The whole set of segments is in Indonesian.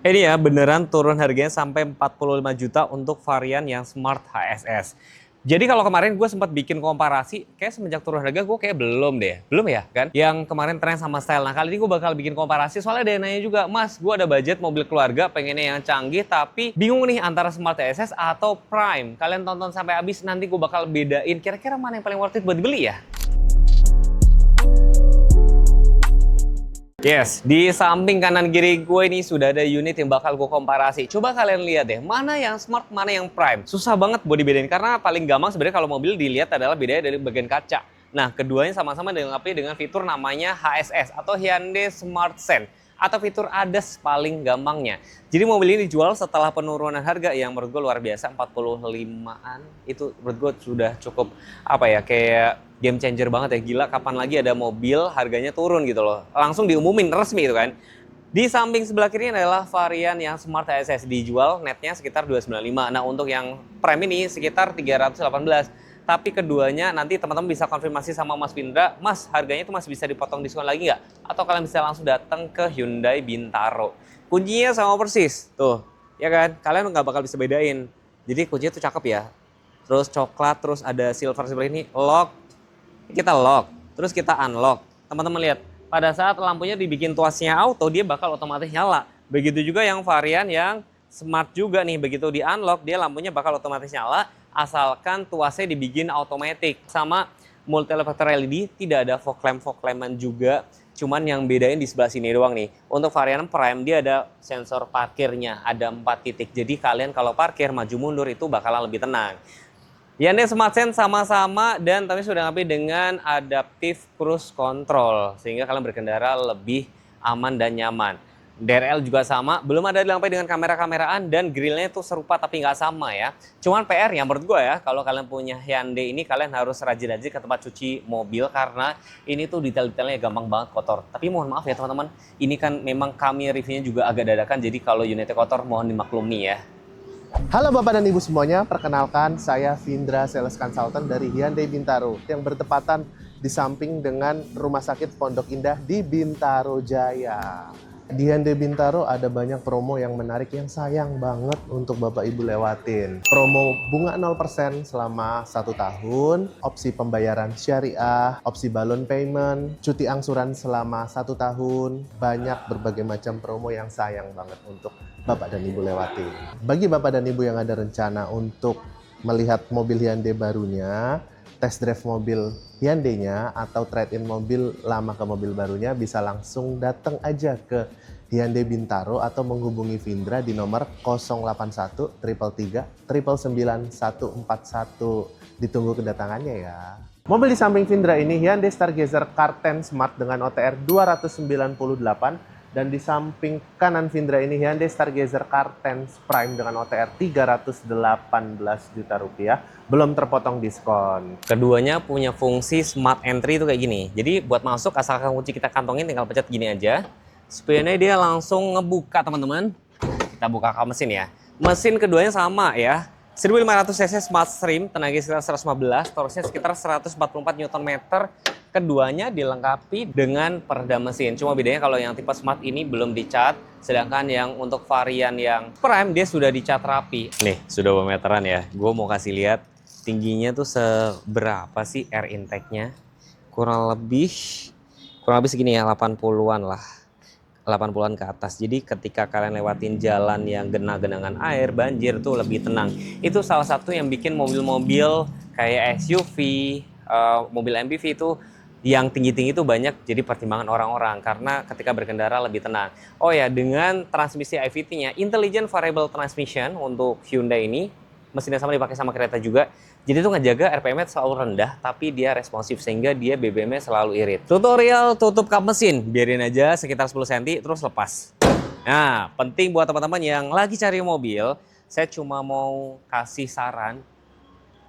Ini ya beneran turun harganya sampai 45 juta untuk varian yang Smart HSS. Jadi kalau kemarin gue sempat bikin komparasi, kayak semenjak turun harga gue kayak belum deh. Belum ya kan? Yang kemarin tren sama style. Nah kali ini gue bakal bikin komparasi soalnya ada yang nanya juga, Mas gue ada budget mobil keluarga pengennya yang canggih tapi bingung nih antara Smart HSS atau Prime. Kalian tonton sampai habis nanti gue bakal bedain kira-kira mana yang paling worth it buat dibeli ya. Yes, di samping kanan kiri gue ini sudah ada unit yang bakal gue komparasi. Coba kalian lihat deh, mana yang Smart, mana yang Prime. Susah banget buat dibedain karena paling gampang sebenarnya kalau mobil dilihat adalah bedanya dari bagian kaca. Nah, keduanya sama-sama dilengkapi dengan fitur namanya HSS atau Hyundai Smart Sense atau fitur ADAS paling gampangnya. Jadi mobil ini dijual setelah penurunan harga yang menurut gue luar biasa, 45-an. Itu menurut gue sudah cukup kayak game changer banget ya. Gila, kapan lagi ada mobil harganya turun gitu loh. Langsung diumumin resmi itu kan. Di samping sebelah kiri adalah varian yang Smart HSS, dijual netnya sekitar 295. Nah, untuk yang Prime ini sekitar 318. Tapi keduanya nanti teman-teman bisa konfirmasi sama Mas Vindra, Mas harganya itu masih bisa dipotong diskon lagi nggak? Atau kalian bisa langsung datang ke Hyundai Bintaro. Kuncinya sama persis, tuh, ya kan? Kalian nggak bakal bisa bedain. Jadi kuncinya tuh cakep ya. Terus coklat, terus ada silver sebelah ini, lock. Kita lock, terus kita unlock. Teman-teman lihat, pada saat lampunya dibikin tuasnya auto, dia bakal otomatis nyala. Begitu juga yang varian yang smart juga nih, begitu di unlock, dia lampunya bakal otomatis nyala, asalkan tuasnya dibikin otomatis. Sama multi reflector LED, tidak ada fog lamp-an juga, cuman yang bedain di sebelah sini doang nih. Untuk varian Prime, dia ada sensor parkirnya, ada 4 titik. Jadi kalian kalau parkir maju mundur itu bakalan lebih tenang. Hyundai Smart Sense sama-sama dan tapi sudah dilengkapi dengan Adaptive Cruise Control sehingga kalian berkendara lebih aman dan nyaman. DRL juga sama, belum ada dilengkapi dengan kamera-kameraan dan grillnya itu serupa tapi nggak sama ya. Cuman PR-nya menurut gue ya, kalau kalian punya Hyundai ini kalian harus rajin-rajin ke tempat cuci mobil karena ini tuh detail-detailnya gampang banget kotor. Tapi mohon maaf ya teman-teman, ini kan memang kami reviewnya juga agak dadakan, jadi kalau unitnya kotor mohon dimaklumi ya. Halo Bapak dan Ibu semuanya, perkenalkan saya Vindra Sales Consultant dari Hyundai Bintaro yang bertepatan di samping dengan Rumah Sakit Pondok Indah di Bintaro Jaya. Di Hyundai Bintaro ada banyak promo yang menarik yang sayang banget untuk Bapak Ibu lewatin. Promo bunga 0% selama 1 tahun, opsi pembayaran syariah, opsi balloon payment, cuti angsuran selama 1 tahun, banyak berbagai macam promo yang sayang banget untuk Bapak dan Ibu lewati. Bagi Bapak dan Ibu yang ada rencana untuk melihat mobil Hyundai barunya, test drive mobil Hyundai-nya atau trade-in mobil lama ke mobil barunya, bisa langsung datang aja ke Hyundai Bintaro atau menghubungi Vindra di nomor 081 333 999 141. Ditunggu kedatangannya ya. Mobil di samping Vindra ini Hyundai Stargazer Car10 Smart dengan OTR 298. Dan di samping kanan Vindra ini Hyundai Stargazer Car10 Prime dengan OTR 318 juta rupiah, belum terpotong diskon. Keduanya punya fungsi smart entry itu kayak gini. Jadi buat masuk asalkan kunci kita kantongin tinggal pencet gini aja. Spionnya dia langsung ngebuka teman-teman. Kita buka kap mesin ya. Mesin keduanya sama ya. 1500 cc Smart Stream, tenaga sekitar 115, torsinya sekitar 144 Nm. Keduanya dilengkapi dengan peredam mesin. Cuma bedanya kalau yang tipe Smart ini belum dicat, sedangkan yang untuk varian yang Prime dia sudah dicat rapi. Nih, sudah meteran ya. Gue mau kasih lihat tingginya tuh seberapa sih air intake-nya. Kurang lebih segini ya, 80-an lah. 80-an ke atas. Jadi ketika kalian lewatin jalan yang genangan air, banjir tuh lebih tenang. Itu salah satu yang bikin mobil-mobil kayak SUV, mobil MPV itu yang tinggi-tinggi itu banyak jadi pertimbangan orang-orang karena ketika berkendara lebih tenang. Oh ya, dengan transmisi IVT-nya, Intelligent Variable Transmission untuk Hyundai ini, mesinnya sama dipakai sama kereta juga. Jadi itu ngejaga RPM-nya selalu rendah, tapi dia responsif sehingga dia BBM-nya selalu irit. Tutorial tutup kap mesin, biarin aja sekitar 10 cm terus lepas. Nah, penting buat teman-teman yang lagi cari mobil, saya cuma mau kasih saran,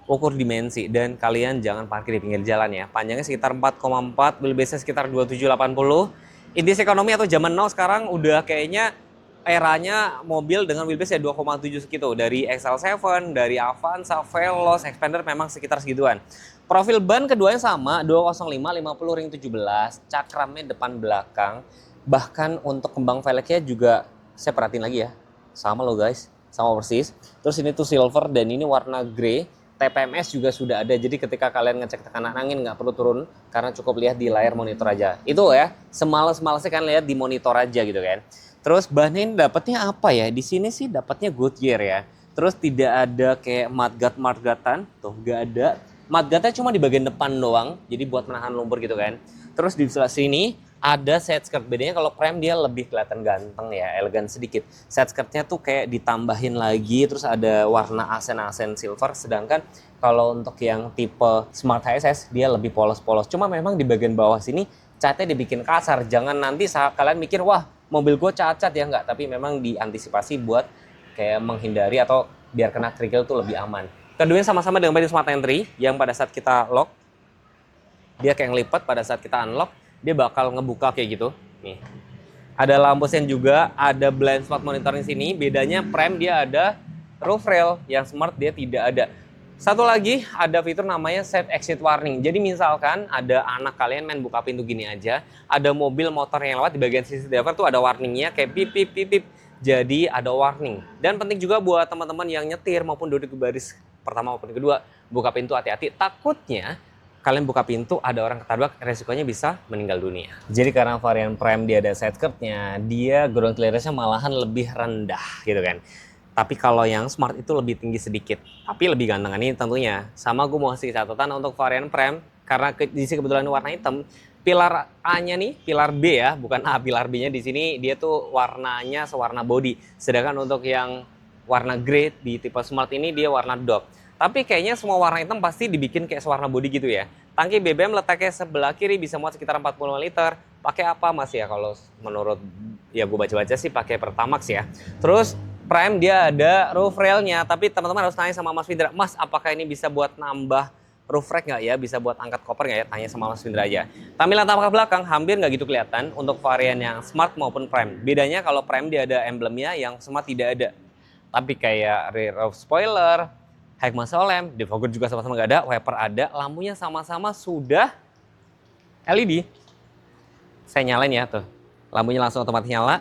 ukur dimensi dan kalian jangan parkir di pinggir jalan ya. Panjangnya sekitar 4,4, wheelbase-nya sekitar 2780. Intis ekonomi atau zaman now sekarang udah kayaknya eranya mobil dengan wheelbase ya 2,7 segitu. Dari XL7, dari Avanza, Veloz, Xpander memang sekitar segituan. Profil ban keduanya sama, 205 50 ring 17, cakramnya depan belakang. Bahkan untuk kembang velgnya juga saya perhatiin lagi ya. Sama loh guys, sama persis. Terus ini tuh silver dan ini warna grey. TPMS juga sudah ada, jadi ketika kalian ngecek tekanan angin nggak perlu turun karena cukup lihat di layar monitor aja. Itu ya, semales-malesnya kan lihat di monitor aja gitu kan. Terus bahannya ini dapatnya apa ya? Di sini sih dapatnya Goodyear ya. Terus tidak ada kayak mudguard-mudguardan, tuh nggak ada. Mudguardnya cuma di bagian depan doang, jadi buat menahan lumpur gitu kan. Terus di sebelah sini ada side skirt. Bedanya kalau Prime dia lebih kelihatan ganteng ya, elegan sedikit. Side skirtnya tuh kayak ditambahin lagi, terus ada warna asen-asen silver. Sedangkan kalau untuk yang tipe Smart HSS dia lebih polos-polos. Cuma memang di bagian bawah sini catnya dibikin kasar. Jangan nanti saat kalian mikir, wah mobil gue cacat ya, enggak. Tapi memang diantisipasi buat kayak menghindari atau biar kena kerikil tuh lebih aman. Keduanya sama-sama dengan body Smart Entry yang pada saat kita lock, dia kayak ngelipat, pada saat kita unlock, dia bakal ngebuka kayak gitu. Nih. Ada lampu sen juga, ada blind spot monitoring sini. Bedanya Prime dia ada roof rail, yang Smart dia tidak ada. Satu lagi ada fitur namanya set exit warning. Jadi misalkan ada anak kalian main buka pintu gini aja, ada mobil motor yang lewat di bagian sisi driver tuh ada warningnya kayak pip pip pip pip. Jadi ada warning. Dan penting juga buat teman-teman yang nyetir maupun duduk di baris pertama maupun kedua, buka pintu hati-hati. Takutnya kalian buka pintu ada orang ketabrak, resikonya bisa meninggal dunia. Jadi karena varian Prime dia ada side skirtnya, dia ground clearance-nya malahan lebih rendah gitu kan. Tapi kalau yang Smart itu lebih tinggi sedikit, tapi lebih ganteng ini tentunya. Sama gue mau kasih catatan untuk varian Prime, karena di sini kebetulan warna hitam, pilar A-nya nih, pilar B ya, bukan A, pilar B-nya di sini dia tuh warnanya sewarna body. Sedangkan untuk yang warna grey di tipe Smart ini dia warna dark. Tapi kayaknya semua warna hitam pasti dibikin kayak sewarna body gitu ya. Tangki BBM letaknya sebelah kiri, bisa muat sekitar 45 liter. Pakai apa Mas ya? Kalau menurut ya gue baca-baca sih pakai Pertamax ya. Terus Prime dia ada roof railnya, tapi teman-teman harus tanya sama Mas Findra, Mas apakah ini bisa buat nambah roof rack nggak ya? Bisa buat angkat koper nggak ya? Tanya sama Mas Findra aja. Tampilan tampak belakang hampir nggak gitu kelihatan untuk varian yang Smart maupun Prime. Bedanya kalau Prime dia ada emblemnya, yang Smart tidak ada. Tapi kayak rear roof spoiler, high muscle lamp, defogger juga sama-sama nggak ada, wiper ada, lampunya sama-sama sudah LED. Saya nyalain ya tuh, lampunya langsung otomatis nyala.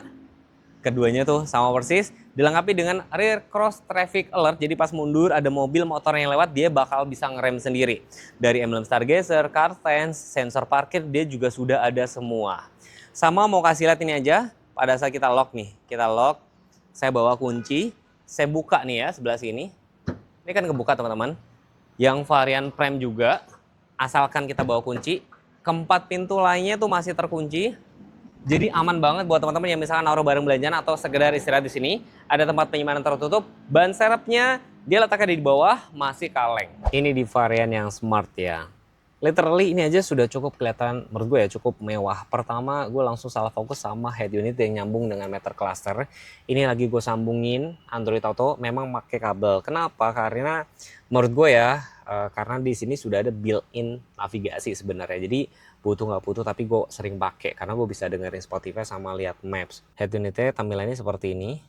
Keduanya tuh sama persis, dilengkapi dengan rear cross traffic alert. Jadi pas mundur ada mobil motor yang lewat, dia bakal bisa ngerem sendiri. Dari emblem stargazer, car stance, sensor parkir, dia juga sudah ada semua. Sama mau kasih lihat ini aja, pada saat kita lock nih, kita lock, saya bawa kunci, saya buka nih ya sebelah sini. Ini kan kebuka teman-teman. Yang varian Prime juga, asalkan kita bawa kunci, keempat pintu lainnya tuh masih terkunci. Jadi aman banget buat teman-teman yang misalkan naruh barang belanjaan atau sekedar istirahat di sini. Ada tempat penyimpanan tertutup. Ban serepnya dia letaknya di bawah, masih kaleng. Ini di varian yang Smart ya. Literally ini aja sudah cukup kelihatan menurut gue ya, cukup mewah. Pertama gue langsung salah fokus sama head unit yang nyambung dengan meter cluster. Ini lagi gue sambungin Android Auto, memang pakai kabel. Kenapa? Karena menurut gue ya, karena di sini sudah ada built-in navigasi sebenarnya. Jadi butuh nggak butuh, tapi gue sering pakai karena gue bisa dengerin Spotify sama lihat Maps. Head unitnya tampilannya seperti ini.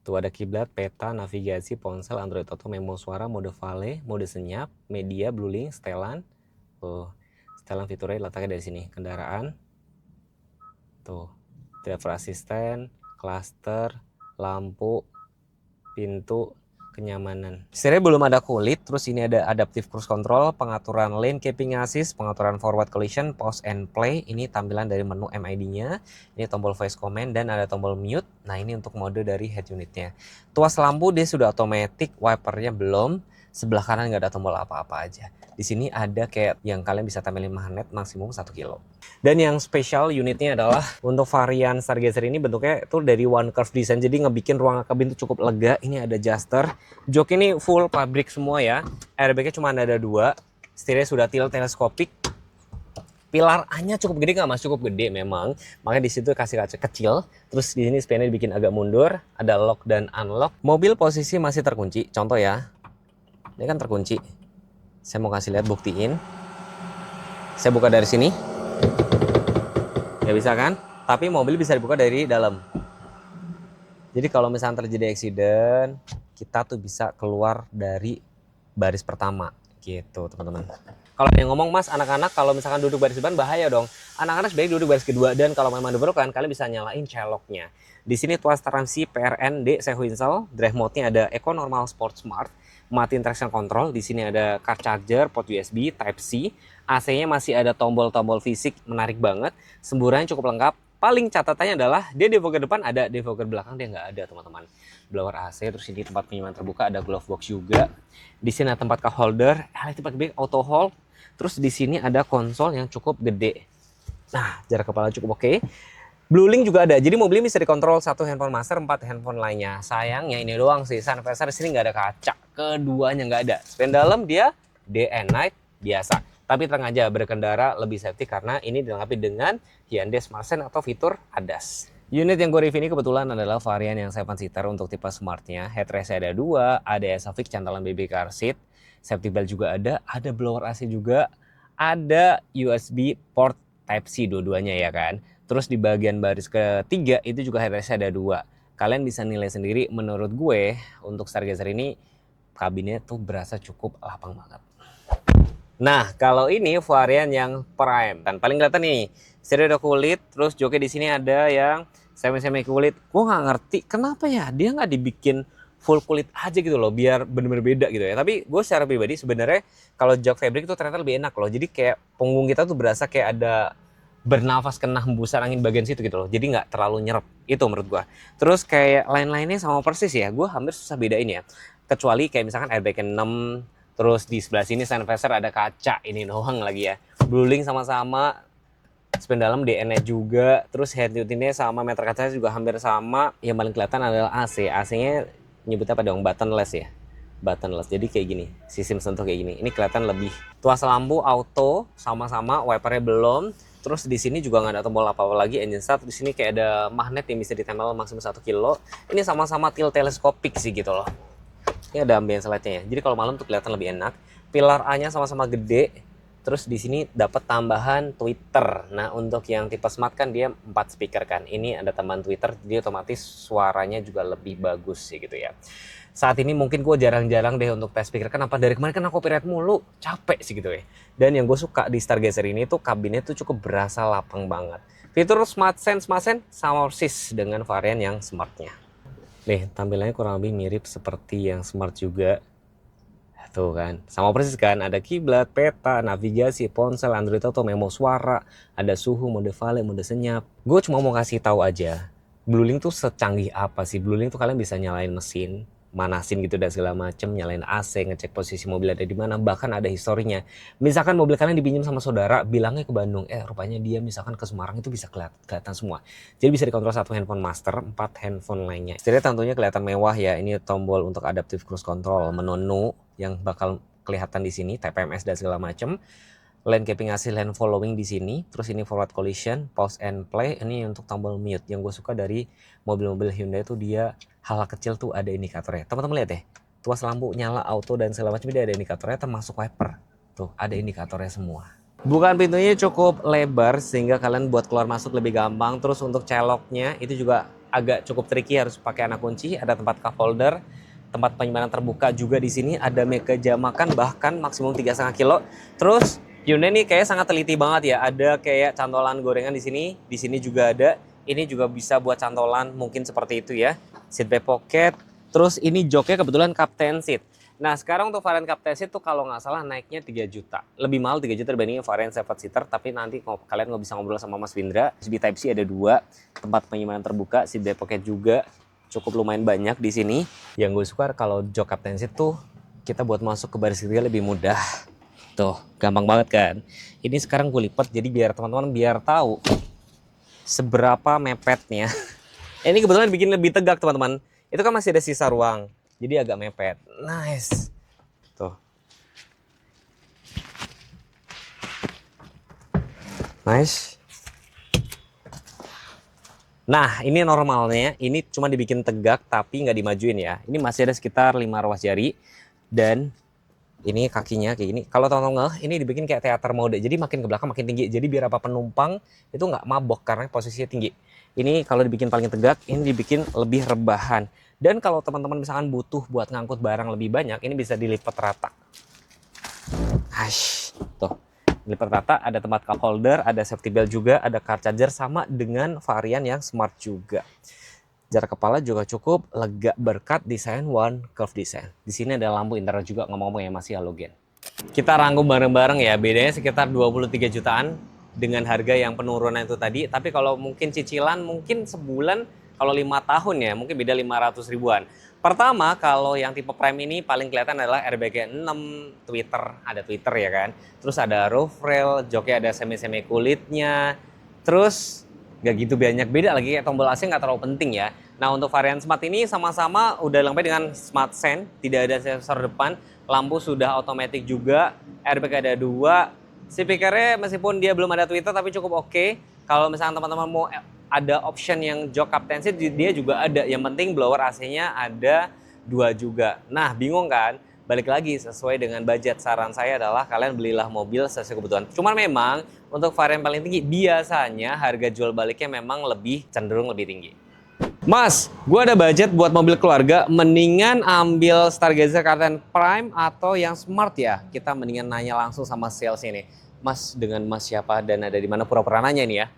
Tuh ada kiblat, peta, navigasi, ponsel, Android Auto, memo suara, mode vale, mode senyap, media, bluelink, setelan. Tuh, setelan fiturnya letaknya dari sini. Kendaraan. Tuh, driver assistant, cluster, lampu, pintu, kenyamanan. Setirnya belum ada kulit, terus ini ada adaptive cruise control, pengaturan lane keeping assist, pengaturan forward collision, pause and play. Ini tampilan dari menu MID-nya. Ini tombol voice command dan ada tombol mute. Nah, ini untuk mode dari head unitnya. Tuas lampu dia sudah otomatis, wipernya belum. Sebelah kanan nggak ada tombol apa-apa aja. Di sini ada kayak yang kalian bisa tempelin magnet maksimum 1 kilo. Dan yang spesial unitnya adalah untuk varian Stargazer ini bentuknya itu dari one curve design. Jadi ngebikin ruang kabin itu cukup lega. Ini ada adjuster. Jok ini full pabrik semua ya. Airbagnya cuma ada 2. Setirnya sudah tilt teleskopik. Pilar A-nya cukup gede nggak mas? Cukup gede memang. Makanya di situ kasih kaca kecil. Terus di sini spionnya dibikin agak mundur. Ada lock dan unlock. Mobil posisi masih terkunci. Contoh ya. Ini kan terkunci. Saya mau kasih lihat, buktiin. Saya buka dari sini. Nggak bisa kan? Tapi mobil bisa dibuka dari dalam. Jadi kalau misalnya terjadi accident, kita tuh bisa keluar dari baris pertama. Gitu teman-teman. Kalau ada yang ngomong, Mas, anak-aanak kalau misalkan duduk baris depan bahaya dong. Anak-anak sebaiknya duduk baris kedua, dan kalau memang diperlukan, kalian bisa nyalain celoknya. Di sini tuas transmisi PRN-D sequential, drive mode-nya ada Eco, Normal, Sport, Smart, matiin traction control. Di sini ada car charger, port USB, Type C, AC-nya masih ada tombol-tombol fisik, menarik banget. Semburannya cukup lengkap. Paling catatannya adalah dia defogger depan ada, defogger belakang dia nggak ada, teman-teman. Blower AC, terus ini tempat penyimpan terbuka, ada glove box juga. Di sini ada tempat cup holder, electric back auto hold. Terus di sini ada konsol yang cukup gede. Nah, jarak kepala cukup oke. Bluelink juga ada, jadi mobil ini bisa dikontrol satu handphone master, 4 handphone lainnya. Sayangnya ini doang sih, sun visor di sini nggak ada kaca, keduanya nggak ada. Span dalam dia day and night biasa. Tapi tenang aja, berkendara lebih safety karena ini dilengkapi dengan Hyundai Smart Sense atau fitur ADAS. Unit yang gue review ini kebetulan adalah varian yang 7-seater untuk tipe Smartnya. Headrest ada 2, ada Isofix cantolan baby car seat, safety belt juga ada blower AC juga, ada USB port Type-C dua-duanya ya kan. Terus di bagian baris ketiga itu juga headrest ada 2. Kalian bisa nilai sendiri, menurut gue untuk Stargazer ini kabinnya tuh berasa cukup lapang banget. Nah, kalau ini varian yang Prime, kan paling kelihatan nih, stereo ada kulit, terus joknya di sini ada yang semi-semi kulit. Gue nggak ngerti kenapa ya dia nggak dibikin full kulit aja gitu loh, biar bener-bener beda gitu ya. Tapi gue secara pribadi sebenarnya kalau jok fabric itu ternyata lebih enak loh. Jadi kayak punggung kita tuh berasa kayak ada bernafas kena hembusan angin bagian situ gitu loh. Jadi nggak terlalu nyerap, itu menurut gue. Terus kayak lain-lainnya sama persis ya, gue hampir susah bedain ya. Kecuali kayak misalkan airbag 6, terus di sebelah sini sun visor ada kaca, ini doang lagi ya. Bluelink sama-sama, span dalam DN-nya juga, terus head unitnya sama, meter kacanya juga hampir sama. Yang paling kelihatan adalah AC. AC-nya nyebutnya apa dong? Buttonless ya. Buttonless. Jadi kayak gini, sistem sentuh kayak gini. Ini kelihatan lebih. Tuas lampu auto sama-sama, wipernya belum. Terus di sini juga nggak ada tombol apa-apa lagi, engine start. Di sini kayak ada magnet yang bisa ditempel maksimum 1 kilo. Ini sama-sama tilt teleskopik sih gitu loh. Ini ada ambience light-nya ya. Jadi kalau malam tuh kelihatan lebih enak. Pilar A-nya sama-sama gede. Terus di sini dapat tambahan tweeter. Nah, untuk yang tipe Smart kan dia 4 speaker kan. Ini ada tambahan tweeter, jadi otomatis suaranya juga lebih bagus sih gitu ya. Saat ini mungkin gue jarang-jarang deh untuk tes speaker. Kenapa? Dari kemarin kan aku copyright mulu. Capek sih gitu ya. Dan yang gue suka di Stargazer ini tuh kabinnya tuh cukup berasa lapang banget. Fitur Smart Sense sama persis dengan varian yang Smartnya. Nih, tampilannya kurang lebih mirip seperti yang Smart juga. Tuh kan, sama persis kan, ada kiblat, peta, navigasi, ponsel, Android Auto, memo suara, ada suhu, mode valet, mode senyap. Gue cuma mau kasih tahu aja, Bluelink tuh secanggih apa sih? Bluelink tuh kalian bisa nyalain mesin, manasin gitu dan segala macem, nyalain AC, ngecek posisi mobil ada di mana, bahkan ada historinya. Misalkan mobil kalian dipinjam sama saudara, bilangnya ke Bandung, rupanya dia misalkan ke Semarang, itu bisa kelihatan semua. Jadi bisa dikontrol satu handphone master, 4 handphone lainnya. Setirnya tentunya kelihatan mewah ya. Ini tombol untuk adaptive cruise control, menu yang bakal kelihatan di sini, TPMS dan segala macam. Lane keeping hasil lane following di sini. Terus ini forward collision, pause and play. Ini untuk tombol mute. Yang gue suka dari mobil-mobil Hyundai itu dia hal kecil tuh ada indikatornya. Teman-teman lihat deh, tuas lampu nyala auto dan segala macam dia ada indikatornya, termasuk wiper. Tuh ada indikatornya semua. Bukan pintunya cukup lebar sehingga kalian buat keluar masuk lebih gampang. Terus untuk celoknya itu juga agak cukup tricky, harus pakai anak kunci. Ada tempat cup holder. Tempat penyimpanan terbuka juga di sini, ada meja makan bahkan maksimum 3,5 kilo. Terus Hyundai ini kayak sangat teliti banget ya. Ada kayak cantolan gorengan di sini juga ada. Ini juga bisa buat cantolan mungkin seperti itu ya. Seat back pocket. Terus ini joknya kebetulan captain seat. Nah, sekarang untuk varian captain seat tuh kalau nggak salah naiknya 3 juta. Lebih mahal 3 juta dibandingin varian 7-seater, tapi nanti kalian nggak bisa ngobrol sama Mas Windra. USB Type-C ada 2, tempat penyimpanan terbuka, seat back pocket juga. Cukup lumayan banyak di sini. Yang gue suka kalau jok captain seat tuh kita buat masuk ke baris ketiga lebih mudah. Tuh, gampang banget kan. Ini sekarang gue lipat jadi biar teman-teman biar tahu seberapa mepetnya. Ini kebetulan bikin lebih tegak teman-teman. Itu kan masih ada sisa ruang. Jadi agak mepet. Nice. Tuh. Nice. Nah, ini normalnya, ini cuma dibikin tegak tapi nggak dimajuin ya. Ini masih ada sekitar 5 ruas jari dan ini kakinya kayak gini. Kalau teman-teman ini dibikin kayak teater mode, jadi makin ke belakang makin tinggi. Jadi biar apa penumpang itu nggak mabok karena posisinya tinggi. Ini kalau dibikin paling tegak, ini dibikin lebih rebahan. Dan kalau teman-teman misalkan butuh buat ngangkut barang lebih banyak, ini bisa dilipat rata. Tuh. Lipat rata, ada tempat cup holder, ada safety belt juga, ada car charger sama dengan varian yang smart juga. Jarak kepala juga cukup lega berkat desain one curve design. Di sini ada lampu interior juga, ngomong-ngomong ya masih halogen. Kita rangkum bareng-bareng ya, bedanya sekitar 23 jutaan dengan harga yang penurunan itu tadi. Tapi kalau mungkin cicilan mungkin sebulan, kalau 5 tahun ya mungkin beda 500 ribuan. Pertama, kalau yang tipe Prime ini paling kelihatan adalah airbag 6, ada Twitter ya kan. Terus ada roof rail, joknya ada semi-semi kulitnya. Terus nggak gitu banyak beda lagi, kayak tombol AC nggak terlalu penting ya. Nah untuk varian Smart ini sama-sama udah lengkap dengan Smart Sense, tidak ada sensor depan, lampu sudah otomatis juga, airbag ada 2, speakernya meskipun dia belum ada Twitter tapi cukup oke. Kalau misalnya teman-teman mau ada option yang jok captaincy dia juga ada. Yang penting blower AC-nya ada 2 juga. Nah, bingung kan? Balik lagi sesuai dengan budget. Saran saya adalah kalian belilah mobil sesuai kebutuhan. Cuman memang untuk varian paling tinggi biasanya harga jual baliknya memang lebih cenderung lebih tinggi. Mas, gue ada budget buat mobil keluarga, mendingan ambil Stargazer Karten Prime atau yang Smart ya? Kita mendingan nanya langsung sama sales ini. Mas, dengan Mas siapa dan ada di mana, pura-pura nanya nih ya?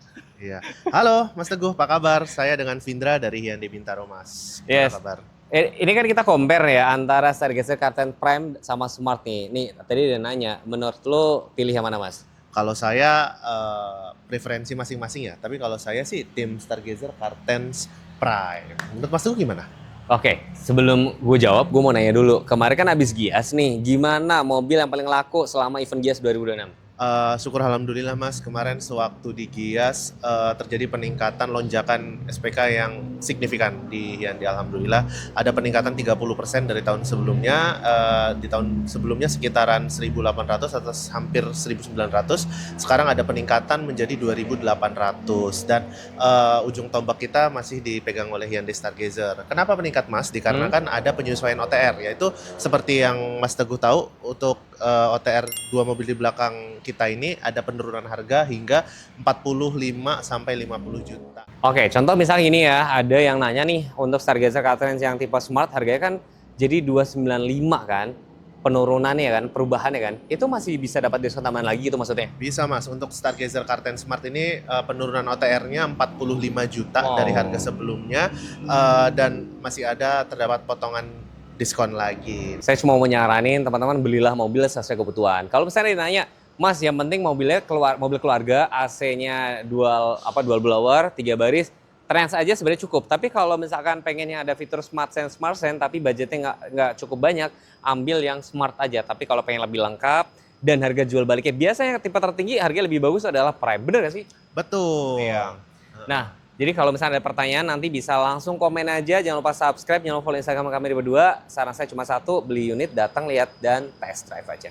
Iya. Halo Mas Teguh, apa kabar? Saya dengan Vindra dari Hyundai Bintaro, Mas. Apa Yes. kabar? Ini kan kita compare ya antara Stargazer Karten Prime sama Smart nih. Nih, tadi dia nanya, menurut lo pilih yang mana Mas? Kalau saya preferensi masing-masing ya, tapi kalau saya sih tim Stargazer Kartens Prime. Menurut Mas Teguh gimana? Oke, sebelum gue jawab, gue mau nanya dulu. Kemarin kan habis Gias nih, gimana mobil yang paling laku selama event Gias 2026? Syukur alhamdulillah Mas, kemarin sewaktu di Gias terjadi peningkatan lonjakan SPK yang signifikan di Hyundai. Alhamdulillah ada peningkatan 30% dari tahun sebelumnya. Di tahun sebelumnya sekitaran 1.800 atau hampir 1.900. Sekarang ada peningkatan menjadi 2.800 dan ujung tombak kita masih dipegang oleh Hyundai Stargazer. Kenapa meningkat Mas? Dikarenakan ada penyesuaian OTR, yaitu seperti yang Mas Teguh tahu, untuk OTR 2 mobil di belakang kita ini ada penurunan harga hingga 45 sampai 50 juta. Oke, contoh misalnya ini ya, ada yang nanya nih untuk Stargazer Karten yang tipe Smart harganya kan jadi 295 kan, penurunannya kan, perubahannya kan, itu masih bisa dapat diskon tambahan lagi itu maksudnya? Bisa Mas, untuk Stargazer Karten Smart ini penurunan OTR-nya 45 juta dari harga sebelumnya, dan masih ada terdapat potongan diskon lagi. Saya cuma mau nyaranin teman-teman belilah mobil sesuai kebutuhan. Kalau misalnya ditanya, Mas yang penting mobilnya mobil keluarga, AC-nya dual blower, 3 baris, Trans aja sebenarnya cukup. Tapi kalau misalkan pengennya ada fitur Smart Sense, tapi budgetnya nggak cukup banyak, ambil yang Smart aja. Tapi kalau pengen lebih lengkap dan harga jual baliknya biasanya tipe tertinggi harga lebih bagus adalah Prime. Bener nggak sih? Betul. Iya. Nah, jadi kalau misalnya ada pertanyaan nanti bisa langsung komen aja. Jangan lupa subscribe, jangan lupa follow Instagram kami berdua. Saran saya cuma satu, beli unit, datang lihat dan test drive aja.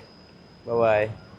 Bye-bye.